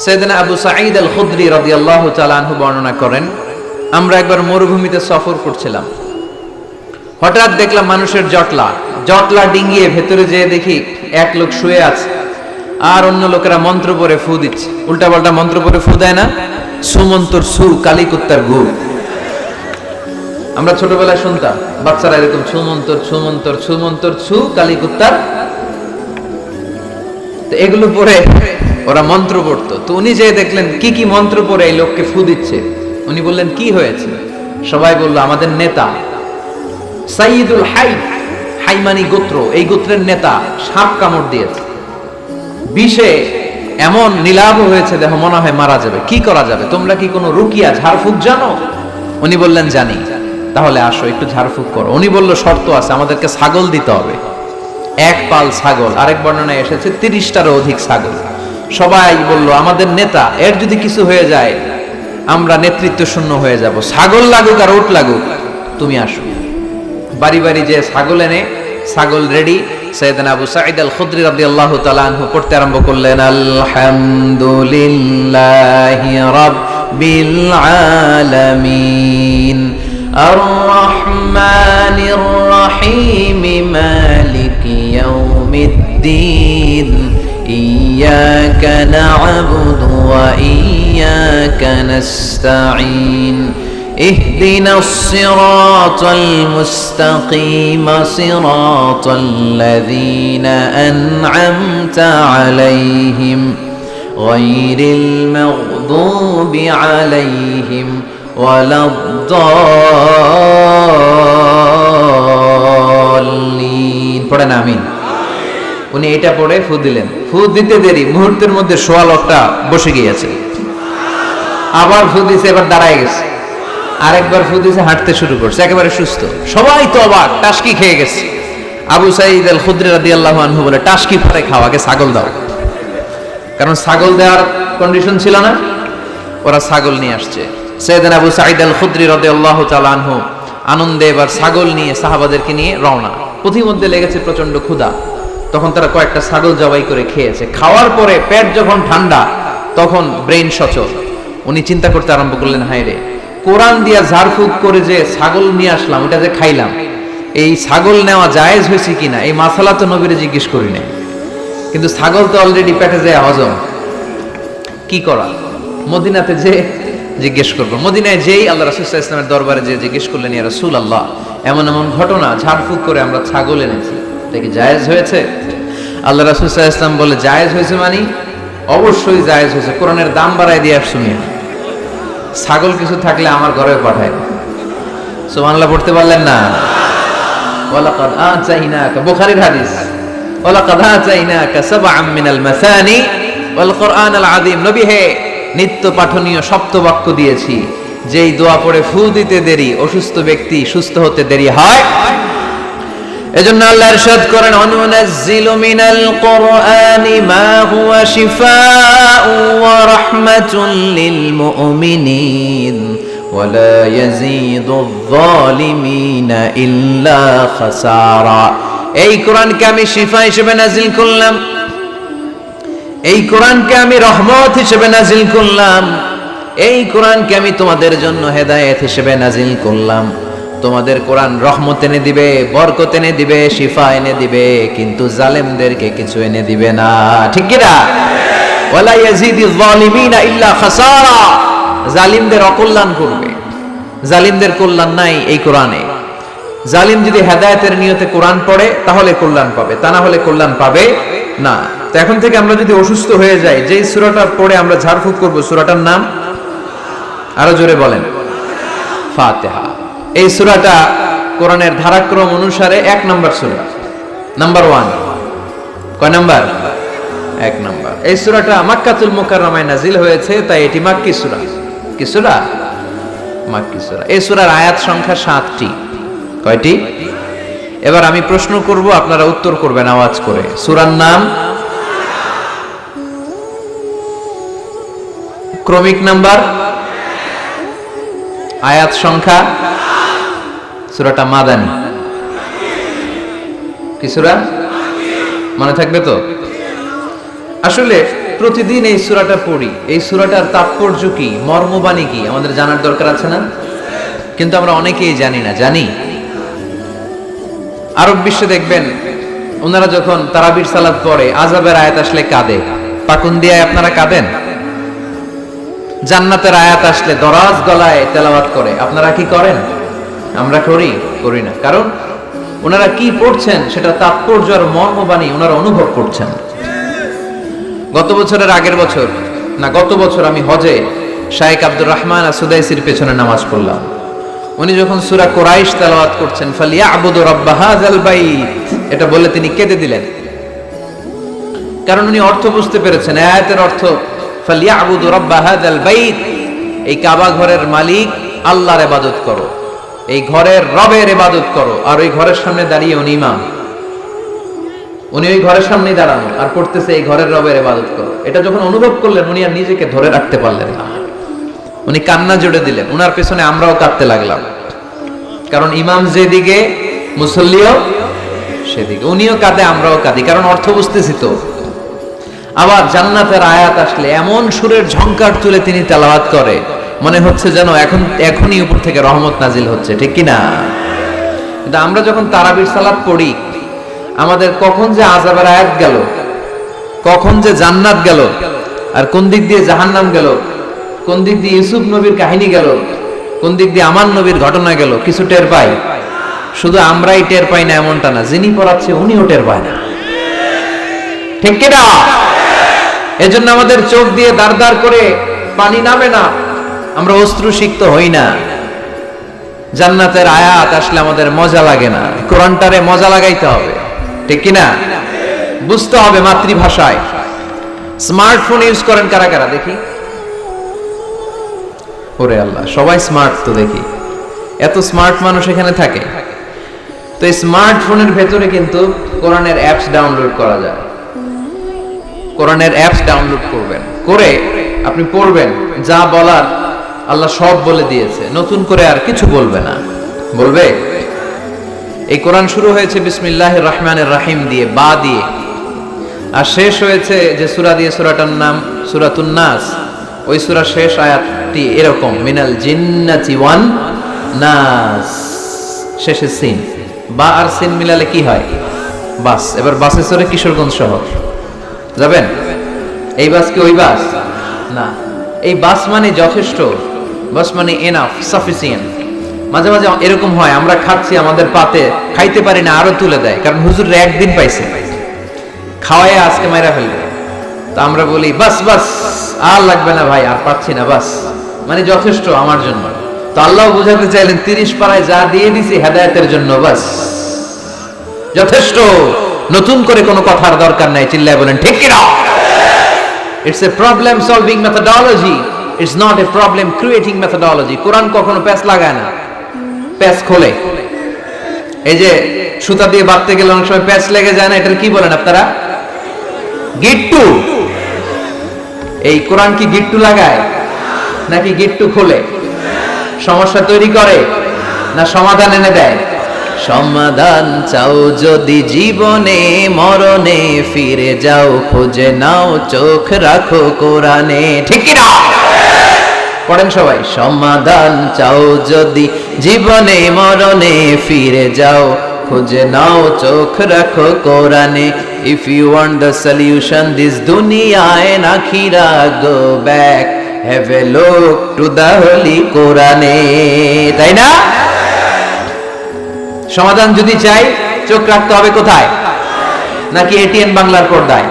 সাইয়েদনা আবু সাঈদ আল খুদরি রাদিয়াল্লাহু তাআলা আনহু বর্ণনা করেন, আমরা একবার মরুভূমিতে সফর করছিলাম। হঠাৎ দেখলাম মানুষের জটলা ডিঙ্গিয়ে ভেতরে যেয়ে দেখি এক লোক শুয়ে আছে, আর অন্য লোকেরা মন্ত্র পড়ে ফু দিচ্ছে। উল্টাপাল্টা মন্ত্র পড়ে ফু দেয় না, সুমন্তর সু কালী কুত্তার গু। আমরা ছোটবেলায় শুনতাম বাচ্চারা এরকম সুমন্তর সুমন্তর সুমন্তর সু কালী কুত্তার। তো এগুলো পড়ে ওরা মন্ত্র পড়তো। তো উনি যে দেখলেন কি কি মন্ত্র পড়ে এই লোককে ফু দিচ্ছে, উনি বললেন কি হয়েছে? সবাই বলল আমাদের নেতা সাইয়্যিদুল হাইমানি গোত্র, এই গোত্রের নেতা সাপ কামড় দিয়েছে, বিষে এমন নীলাভ হয়েছে দেহ মনে হয় মারা যাবে। কি করা যাবে? তোমরা কি কোনো রুকিয়া ঝাড়ফুঁক জানো? উনি বললেন জানি। তাহলে আসো একটু ঝাড়ফুঁক করো। উনি বলল শর্ত আছে, আমাদেরকে ছাগল দিতে হবে, এক পাল ছাগল। আরেক বর্ণনায় এসেছে 30টারও অধিক ছাগল। সবাই বলল আমাদের নেতা, এর যদি কিছু হয়ে যায় আমরা নেতৃত্ব শূন্য হয়ে যাব, ছাগল লাগুক আর উট লাগুক, তুমি আসো। বাড়ি বাড়ি যে ছাগল এনে, ছাগল রেডি। সাইয়েদনা আবু সাঈদ আল খুদরি রাদিয়াল্লাহু তাআলা আনহু পড়তে আরম্ভ করলেন, আলহামদুলিল্লাহি রাব্বিল আলামিন আর রহমানির রহিম মালিকি ইয়াউমিদ্দিন ইয়্যাকা না'বুদু ওয়া ইয়্যাকা নাস্তাঈন اهدنا الصراط المستقيم صراط الذين أنعمت عليهم غير المغضوب عليهم ولا الضالين পড়েন আমিন। উনি এটা পড়ে ফু দিলেন। ফু দিতে দেরি, মুহূর্তের মধ্যে সোয়া লোকটা বসে গিয়েছে। আবার ফু দিছে, এবার দাঁড়ায় গেছে। আরেকবার ফু দিছে, হাঁটতে শুরু করছে, একেবারে সুস্থ। সবাই তো অবাক, টাসকি খেয়ে গেছে। আবু সাঈদ আল খুদরি রাদিয়াল্লাহু আনহু বলে, টাসকি পরে খাও, আগে ছাগল দাও। কারণ ছাগল দেওয়ার কন্ডিশন ছিল না, ওরা ছাগল নিয়ে আসছে। সাইয়েদনা আবু সাঈদ আল খুদরি রাদিয়াল্লাহু তাআলা আনহু আনন্দে এবার ছাগল নিয়ে সাহাবাদেরকে নিয়ে রওনা। পথিমধ্যে লেগেছে প্রচন্ড ক্ষুধা, তখন তারা কয়েকটা ছাগল জবাই করে খেয়েছে। খাওয়ার পরে পেট যখন ঠান্ডা, তখন ব্রেইন সচল। উনি চিন্তা করতে আরম্ভ করলেন, হায় রে, কোরআন দিয়া ঝাড়ফুঁক করে যে ছাগল নিয়ে আসলাম, ওটা যে খাইলাম, এই ছাগল নেওয়া জায়েজ হয়েছে কিনা এই মাসালা তো নবীরে জিজ্ঞেস করি নাই। কিন্তু ছাগল তো অলরেডি পেটে যায় হজম, কি করা? মদিনাতে যে জিজ্ঞেস করবো। মদিনায় যেই আল্লাহ রাসূল সাল্লাল্লাহু আলাইহি ওয়াসাল্লামের দরবারে যে জিজ্ঞেস করলেন, ইয়া রাসূলুল্লাহ, এমন এমন ঘটনা, ঝাড়ফুঁক করে আমরা ছাগল এনেছি, এটা কি জায়েজ হয়েছে? আল্লাহ রাসূল সাল্লাল্লাহু আলাইহি ওয়াসাল্লাম বলে, জায়েজ হয়েছে মানে অবশ্যই জায়েজ হয়েছে, কোরআনের দাম বাড়ায় দিয়ে আসছো মিয়া। ছাগল কিছু থাকলে আমার ঘরে পাঠায়। সুবহানাল্লাহ পড়তে পারলেন না? ওয়ালাকাদ আতাইনাকা, বুখারীর হাদিস, ওয়ালাকাদ আতাইনাকা সাবআম মিনাল মাসানি ওয়াল কুরআনাল আযীম। নবী হে, নিত্য পাঠনীয় সপ্তবাক্য দিয়েছি, যেই দোয়া পড়ে ফু দিতে দেরি, অসুস্থ ব্যক্তি সুস্থ হতে দেরি হয়। এজন্য আল্লাহ ইরশাদ করেন, অনুনাজ্জিলু মিনাল কুরআনি মা হুয়া শিফাউ ওয়া রাহমাতুল লিল মুমিনিন ওয়া লা ইয়াজিদুয যালিমিনা ইল্লা খাসারা। এই কোরআনকে আমি শিফা হিসেবে নাজিল করলাম, এই কোরআনকে আমি রহমত হিসেবে নাজিল করলাম, এই কোরআনকে আমি তোমাদের জন্য হেদায়েত হিসেবে নাজিল করলাম। তোমাদের কোরআন রহমত এনে দিবে, বরকত এনে দিবে, শিফা এনে দিবে, কিন্তু জালেমদেরকে কিছু এনে দিবে না। ঠিক কি না? ওয়ালা ইয়াজিদিয যালিমিনা ইল্লা খাসারা। জালিমদের অকল্যাণ করবে, জালিমদের কল্যাণ নাই এই কোরআনে। জালিম যদি হেদায়েতের নিয়তে কোরআন পড়ে তাহলে কল্যাণ পাবে, তা না হলে কল্যাণ পাবে না। তো এখন থেকে আমরা যদি অসুস্থ হয়ে যাই, যেই সূরাটা পড়ে আমরা ঝাড়ফুঁক করব, সূরাটার নাম আরো জোরে বলেন, ফাতিহা। এই সূরাটা কোরআনের ধারাক্রম অনুসারে 1 নম্বর সূরা, নাম্বার 1। কয় নাম্বার? 1 নাম্বার। এই সূরাটা মক্কাতুল মুকাররমায় নাজিল হয়েছে, তাই এটি মাক্কি সূরা। কি সূরা? মাক্কি সূরা। এই সূরার আয়াত সংখ্যা 7টি। কয়টি? এবার আমি প্রশ্ন করব, আপনারা উত্তর করবেন আওয়াজ করে। সূরার নাম, ক্রমিক নাম্বার, আয়াত সংখ্যা। সূরাটা মাদানী। কি সূরা? মনে থাকবে তো? আসলে প্রতিদিন এই সূরাটা পড়ি, এই সূরাটার তাৎপর্য কি, মর্মবাণী কি আমাদের জানার দরকার আছে না? কিন্তু আমরা অনেকেই জানি না। জানি আরব বিশ্বে দেখবেন ওনারা যখন তারাবির সালাত পড়ে আযাবের আয়াত আসলে কাঁদে। পাকুন্দিয়ায় আপনারা কাঁদেন? জান্নাতের আয়াত আসলে দরাজ গলায় তেলাওয়াত করে। আপনারা কি করেন? আমরা করি না। কারণ ওনারা কি পড়ছেন সেটা তাৎপর্য আর মর্মবাণী ওনারা অনুভব করছেন। গত বছর আমি হজে শাইখ আব্দুর রহমান আসুদাইসির পেছনে নামাজ পড়লাম। উনি যখন সূরা কুরাইশ তেলাওয়াত করছেন, ফালিয়াবুদু রাব্ব হাযাল বাইত, এটা বলে তিনি কেঁদে দিলেন। কারণ উনি অর্থ বুঝতে পেরেছেন, আয়াতের অর্থ ফালিয়াবুদু রাব্ব হাযাল বাইত, এই কাবা ঘরের মালিক আল্লাহর ইবাদত করো, এই ঘরের রবের ইবাদত করো। আর ওই ঘরের সামনে দাঁড়িয়ে উনি ইমাম, উনি ওই ঘরের সামনেই দাঁড়ানো আর পড়তেছে এই ঘরের রবের ইবাদত করো। এটা যখন অনুভব করলেন উনি আর নিজেকে ধরে রাখতে পারলেন না, উনি কান্না জুড়ে দিলেন। উনার পেছনে আমরাও কাঁদতে লাগলাম, কারণ ইমাম যেদিকে মুসল্লিও সেদিকে। উনিও কাঁদে, আমরাও কাঁদি, কারণ অর্থ বুঝতেছি তো। আবার জান্নাতের আয়াত আসলে এমন সুরের ঝংকার তুলে তিনি তেলাওয়াত করে, মনে হচ্ছে যেন এখনই উপর থেকে রহমত নাজিল হচ্ছে, ঠিক কি না? কিন্তু আমরা যখন তারাবির সালাত পড়ি, আমাদের কখন যে আযাবের আয়াত গেল, কখন যে জান্নাত গেল, আর কোন দিক দিয়ে জাহান্নাম গেল, কোন দিক দিয়ে ইউসুফ নবীর কাহিনী গেল, কোন দিক দিয়ে আমার নবীর ঘটনা গেল, কিছু টের পাই। শুধু আমরাই টের পাই না এমনটা না, যিনি পড়াচ্ছে উনিও টের পায় না, ঠিক কি না? এজন্য আমাদের চোখ দিয়ে দাঁড় দাঁড় করে পানি নামে না, আমরা অশ্রুসিক্ত হই না। জান্নাতের আয়াত আসলে আমাদের মজা লাগে না, কোরআনটারে মজা লাগাইতে হবে, ঠিক কি না? বুঝতে হবে মাতৃভাষায়। স্মার্টফোন ইউজ করেন কারা কারা দেখি? ওরে আল্লাহ, সবাই স্মার্ট তো দেখি, এত স্মার্ট মানুষ এখানে থাকে। তো এই স্মার্টফোনের ভেতরে কিন্তু কোরআনের অ্যাপস ডাউনলোড করা যায়। কোরআনের অ্যাপস ডাউনলোড করবেন, করে আপনি পড়বেন, যা বলার আল্লাহ সব বলে দিয়েছে, নতুন করে আর কিছু বলবে না। বলবে? এই কোরআন শুরু হয়েছে বিসমিল্লাহির রহমানির রহিম দিয়ে, বা দিয়ে, আর শেষ হয়েছে যে সূরা দিয়ে, সূরাটার নাম সূরাতুন নাস। ওই সূরার শেষ আয়াতটি এরকম, মিনাল জিন্নাতি ওয়ান নাস, শেষে সিন। বা আর সিন মিলালে কি হয়? বাস। এবার বাসে চড়ে কিশোরগঞ্জ শহর যাবেন? এই বাস কি ওই বাস না, এই বাস মানে যথেষ্ট, বাস মানে এনাফ, সাফিসিয়েন্ট। মাঝে মাঝে এরকম হয়, আমরা খাচ্ছি, আমাদের পাতে খাইতে পারি না, আরো তুলে দেয়, কারণ হুজুর একদিন পাইছে, খাওয়ায় আজকে মাইরা ফেলবে। তো আমরা বলি বাস বাস, আর লাগবে না ভাই, আর পাচ্ছি না, বাস মানে যথেষ্ট আমার জন্য। তো আল্লাহ বুঝাতে চাইলেন 30 পারায় যা দিয়ে দিছি হেদায়েতের জন্য, বাস যথেষ্ট, নতুন করে কোনো কথার দরকার নাই। চিল্লায় বলেন ঠিক কি না? It's a problem solving methodology, it's not a problem creating methodology. কোরআন কখনো প্যাচ লাগায় না, প্যাচ খোলে। এই যে সুতা দিয়ে বাঁধতে গেলে অনেক সময় প্যাচ লেগে যায় না, এটার কি বলেন আপনারা? গিট্টু। এই কোরআন কি গিট্টু লাগায় নাকি গিট্টু খোলে? সমস্যা তৈরি করে না সমাধান এনে দেয়? সমাধান চাও যদি জীবনে মরণে, ফিরে যাও খুঁজে নাও, চোখ রাখো কোরআনে, ঠিক কি না? পড়েন সবাই। সমাধান চাও যদি জীবনে মরণে, ফিরে যাও খুঁজে নাও, চোখ রাখো কোরআনে। If you want the solution this dunya and akhirah, go back, have a look to the holy Quran. তাই না? সমাধান যদি চাই চোখ রাখতে হবে কোথায়? নাকি এটিএন বাংলার পর্দায়?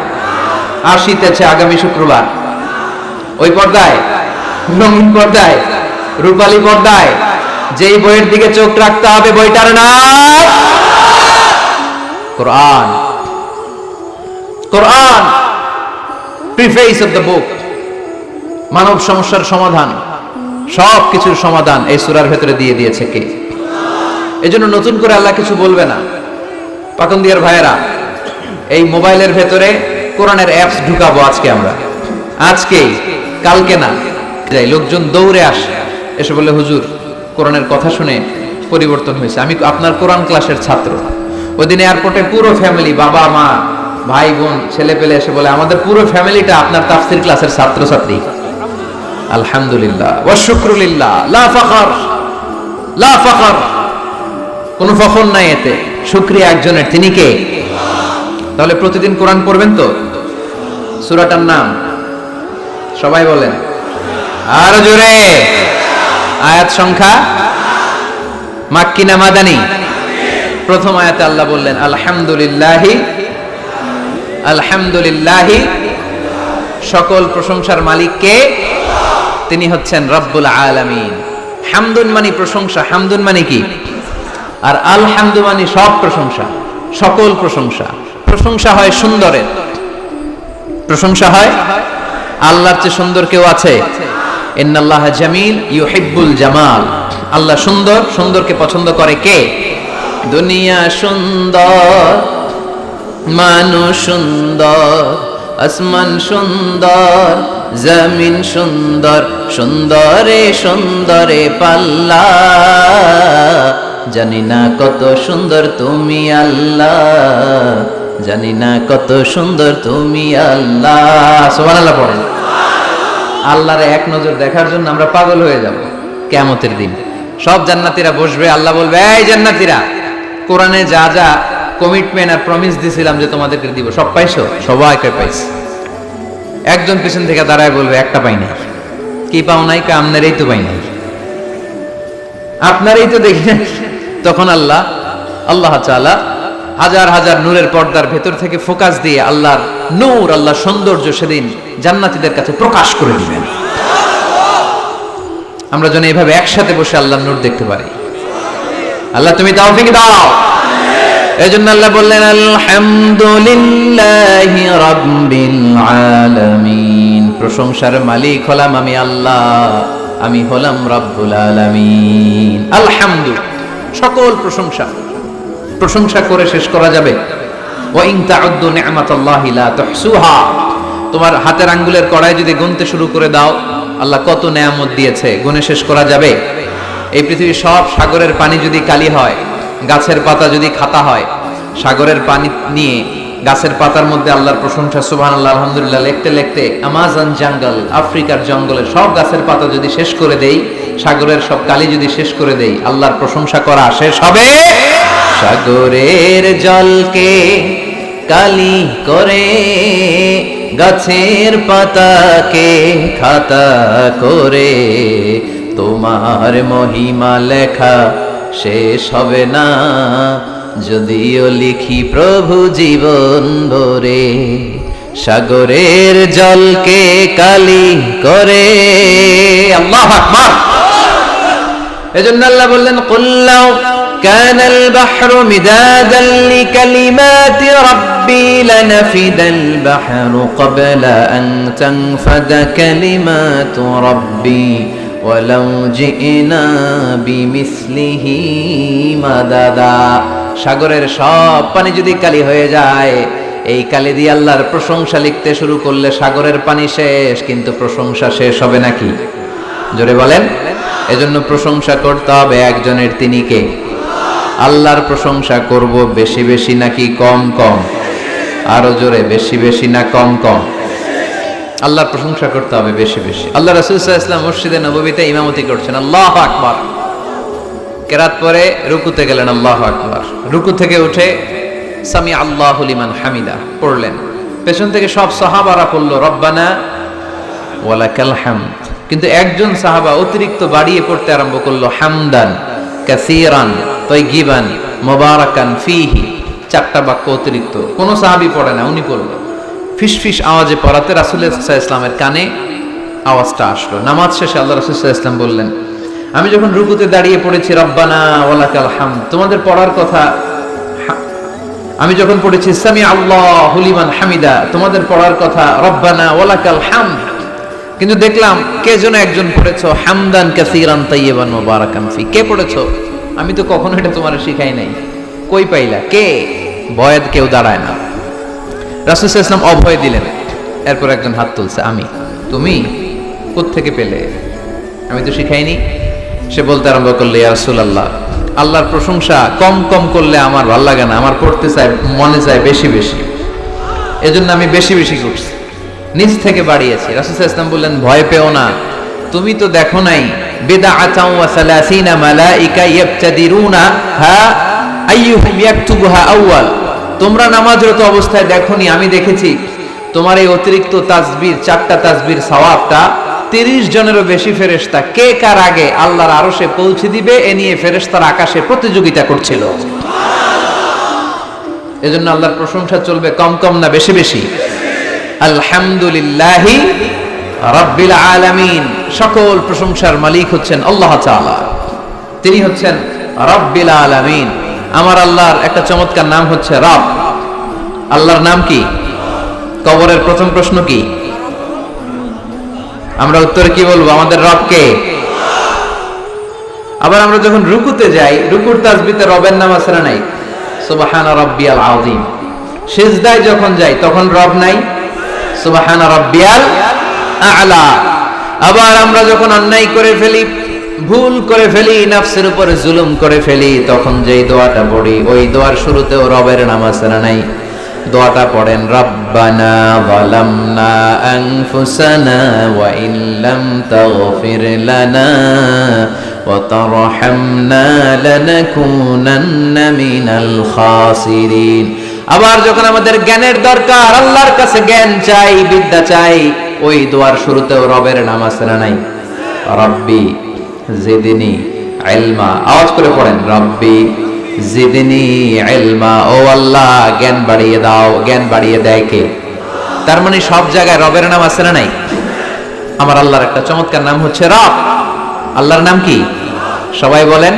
আসিতেছে আগামী শুক্রবার ওই পর্দায়, রঙিন পর্দায়, রূপালী পর্দায়, যেই বইয়ের দিকে চোখ রাখতে হবে বইটার নাম কোরআন। কোরআন প্রিফেস অফ দ্য বুক, মানব সমস্যার সমাধান, সব কিছুর সমাধান এই সূরার ভেতরে দিয়ে দিয়েছে কে? এজন্য নতুন করে আল্লাহ কিছু বলবে না। পাকন্দিয়ার ভাইয়েরা, এই মোবাইলের ভেতরে কোরআনের অ্যাপস ঢুকাবো আজকে আমরা, আজকেই, কালকে না। যাই লোকজন দৌড়ে আসে, এসে বলে হুজুর কোরআনের কথা শুনে পরিবর্তন হয়েছে, আমি আপনার কোরআন ক্লাসের ছাত্র। ওই দিন এয়ারপোর্টে পুরো ফ্যামিলি, বাবা মা ভাই বোন ছেলে পেলে এসে বলে আমাদের পুরো ফ্যামিলিটা আপনার তাফসীর ক্লাসের ছাত্রছাত্রী। আলহামদুলিল্লাহ ওয়া শুকরুলিল্লাহ, লা ফখর, লা ফখর, কোনো ফখর নাই এতে, শুকরিয়া একজনের, তিনি কে? তাহলে প্রতিদিন কোরআন পড়বেন তো? সূরাটার নাম সবাই বলেন আর জোরে। আয়াত সংখ্যা মাক্কি না মাদানী? প্রথম আয়াতে আল্লাহ বললেন আলহামদুলিল্লাহি, আলহামদুলিল্লাহি, সকল প্রশংসার মালিক কে? তিনি হচ্ছেন রব্বুল আলামিন। হামদুন মানে প্রশংসা, হামদুন মানে কি? আর আলহামদু মানে সব প্রশংসা, সকল প্রশংসা। প্রশংসা হয় সুন্দরের, প্রশংসা হয় আল্লাহর চেয়ে সুন্দর কেউ আছে? ইন্নাল্লাহ জামিল ইউহিব্বুল জামাল, আল্লাহ সুন্দর, সুন্দরকে পছন্দ করে কে? দুনিয়া সুন্দর, মানুষ সুন্দর, আসমান সুন্দর, জমিন সুন্দর, সুন্দরে সুন্দরে পাল্লা, জানি না কত সুন্দর তুমি আল্লাহ, জানি না কত সুন্দর তুমি আল্লাহ। সুবহানাল্লাহ পড়েন। আল্লাহর এক নজর দেখার জন্য আমরা পাগল হয়ে যাব কিয়ামতের দিন। সব জান্নাতীরা বসবে, আল্লাহ বলবে এই জান্নাতীরা, কোরআনে যা যা কমিটমেন্ট আর প্রমিস দিয়েছিলাম যে তোমাদেরকে দিব সব পাইছো? সবাইকে পাইছি। একজন পিছন থেকে দাঁড়ায় বলবে একটা পাই নাই। কি পাও নাই? আপনারই তো পাই নাই, আপনারই তো দেখি নাই। তখন আল্লাহ, আল্লাহ তাআলা হাজার হাজার নূরের পর্দার ভেতর থেকে ফোকাস দিয়ে আল্লাহর নূর, আল্লাহর সৌন্দর্য সেদিন জান্নাতীদের কাছে প্রকাশ করে দিবেন। আমরা যেন এইভাবে একসাথে বসে আল্লাহর নূর দেখতে পারি। আল্লাহ তুমি তৌফিক দাও। এজন্য আল্লাহ বললেন আলহামদুলিল্লাহি রাব্বিল আলামিন, প্রশংসার মালিক হলাম আমি আল্লাহ, আমি হলাম রব্বুল আলামিন। আলহামদু, সকল প্রশংসা, প্রশংসা করে শেষ করা যাবে? ওয়া ইন তাউদ্দু নি'মাতাল্লাহি লা তুহসুহা, তোমার হাতের আঙ্গুলের কড়াই যদি গুনতে শুরু করে দাও আল্লাহ কত নেয়ামত দিয়েছে, গুনে শেষ করা যাবে? এই পৃথিবীর সব সাগরের পানি যদি কালি হয়, গাছের পাতা যদি খাতা হয়, সাগরের পানি নিয়ে গাছের পাতার মধ্যে আল্লাহর প্রশংসা সুবহানাল্লাহ আলহামদুলিল্লাহ লিখতে লিখতে আমাজন জঙ্গল, আফ্রিকার জঙ্গলের সব গাছের পাতা যদি শেষ করে দেই, সাগরের সব কালি যদি শেষ করে দেই, আল্লাহর প্রশংসা করা শেষ হবে? সাগরের জলকে কালি করে, গাছের পাতাকে খাতা করে, তোমার মহিমা লেখা শেষ হবে না, যদিও লিখি প্রভু জীবন ভরে। সাগরের জলকে কালি করে, আল্লাহু আকবার। এজন্য আল্লাহ বললেন কুল্লাউ কানাল বাহরু মিদাদান লিকালিমাতি রাব্বি লানাফিদাল বাহরু ক্বাবলা আন তানফাদা কালিমাতু রাব্বি ওয়ালাউ জিনা বিমিসলিহি মাদাদা। সাগরের সব পানি যদি কালি হয়ে যায়, এই কালি দিয়ে আল্লাহর প্রশংসা লিখতে শুরু করলে সাগরের পানি শেষ, কিন্তু প্রশংসা শেষ হবে নাকি? জোরে বলেন। এজন্য প্রশংসা করতে হবে একজনের, তিনি কে? আল্লাহর প্রশংসা করব বেশি বেশি নাকি কম কম? আরো জোরে, বেশি বেশি না কম কম? আল্লাহর প্রশংসা করতে হবে বেশি বেশি। আল্লাহ রাসূল সাল্লাল্লাহু আলাইহি ওয়াসাল্লাম মসজিদে নববীতে ইমামতি করছেন, আল্লাহু আকবার। কেরাত পরে রুকুতে গেলেন, আল্লাহু আকবার। রুকু থেকে উঠে সামি আল্লাহু লিমান হামিদা পড়লেন। পেছন থেকে সব সাহাবারা পড়ল রব্বানা ওয়ালাকাল হামদ। কিন্তু একজন সাহাবা অতিরিক্ত বাড়িয়ে পড়তে আরম্ভ করলো হামদান কাসীরান তাইয়িবান মুবারাকান ফীহি। চারটা বাক্য অতিরিক্ত, কোন সাহাবী পড়ে না, উনি পড়ল। ফিসফিস আওয়াজে পড়াতে রাসূল সাল্লাল্লাহু আলাইহি ওয়াসাল্লামের কানে আওয়াজটা আসলো। নামাজ শেষে আল্লাহ রাসূল সাল্লাল্লাহু আলাইহি ওয়াসাল্লাম বললেন, আমি যখন রুকুতে দাঁড়িয়ে পড়েছি রব্বানা ওয়ালাকাল হামদ, তোমাদের পড়ার কথা, আমি যখন পড়েছি সামি আল্লাহু লিমান হামিদা, তোমাদের পড়ার কথা রব্বানা ওয়ালাকাল হামদ, কিন্তু দেখলাম কে যেন একজন পড়েছো হামদান কাসীরান তাইয়িবান মুবারাকান ফি। কে পড়েছো? আমি তো কখনো এটা তোমার শিখাই নাই, কই পাইলা? কে? ভয়েদ কেউ দাঁড়ায় না। রাসূল সাল্লাল্লাহু আলাইহি ওয়াসাল্লাম অভয় দিলেন। এরপর একজন হাত তুলছে, আমি। তুমি কোত্থেকে পেলে? আমি তো শিখাইনি। সে বলতে আরম্ভ করলে, ইয়া রাসূলুল্লাহ, আল্লাহর প্রশংসা কম কম করলে আমার ভালো লাগে না, আমার পড়তে চাই, মনে চায় বেশি বেশি। এজন্য আমি বেশি বেশি করছি, নিজ থেকে বাড়িয়েছি। রাসূল সাল্লাল্লাহু আলাইহি ওয়াসাল্লাম বললেন, ভয় পেও না, তুমি তো দেখো নাই বিদআতাও ওয়া সালাসিনা মালাইকা ইয়াবতাদিরুনা হা আইয়ুহুম ইয়াকতুবুহা আউয়াল। তোমরা নামাজরত অবস্থায় দেখোনি, আমি দেখেছি তোমার এই অতিরিক্ত তাসবিহ, 4টা তাসবির সওয়াবটা 30 জনেরও বেশি ফেরেশতা কে কার আগে আল্লাহর আরশে পৌঁছে দিবে এ নিয়ে ফেরেশতারা আকাশে প্রতিযোগিতা করছিল। এজন্য আল্লাহর প্রশংসা চলবে কম কম না বেশি বেশি। আলহামদুলিল্লাহি রাব্বিল আলামিন, সকল প্রশংসার মালিক হচ্ছেন আল্লাহ তাআলা, তিনি হচ্ছেন রাব্বিল আলামিন। আমার আল্লাহর একটা চমৎকার নাম হচ্ছে রব। আল্লাহর নাম কি? কবরের প্রথম প্রশ্ন কি? আমরা উত্তরে কি বলবো? আমাদের রব কে? আবার আমরা যখন রুকুতে যাই, রুকুর তাসবিতে রবের নাম আছে না নাই? সুবহানা রাব্বিয়াল আযীম। সিজদায় যখন যাই তখন রব নাই? সুবহানা রাব্বিয়াল আ'লা। আবার আমরা যখন অন্যায় করে ফেলি, ভুল করে ফেলি, নফসের উপরে জুলুম করে ফেলি, তখন যেই দোয়াটা পড়ি ওই দোয়ার শুরুতেও রবের নাম আছে না নাই? দোয়াটা পড়েন, রব্বানা যালামনা আনফুসানা ওয়া ইল্লাম তাগফির লানা ওয়া তারহামনা লানাকুনান্না মিনাল খাসিরিন। আবার যখন আমাদের জ্ঞানের দরকার, আল্লাহর কাছে জ্ঞান চাই, বিদ্যা চাই, ওই দোয়ার শুরুতেও রবের নাম আছে না নাই? রব্বি জিদনি ইলমা। আওয়াজ করে পড়েন, রব্বি জিদনি ইলমা। ও আল্লাহ, জ্ঞান বাড়িয়ে দাও। জ্ঞান বাড়িয়ে দেয় কে? তার মানে সব জায়গায় রবের নাম আছে না নাই? আমার আল্লাহর একটা চমৎকার নাম হচ্ছে রব। আল্লাহর নাম কি? সবাই বলেন।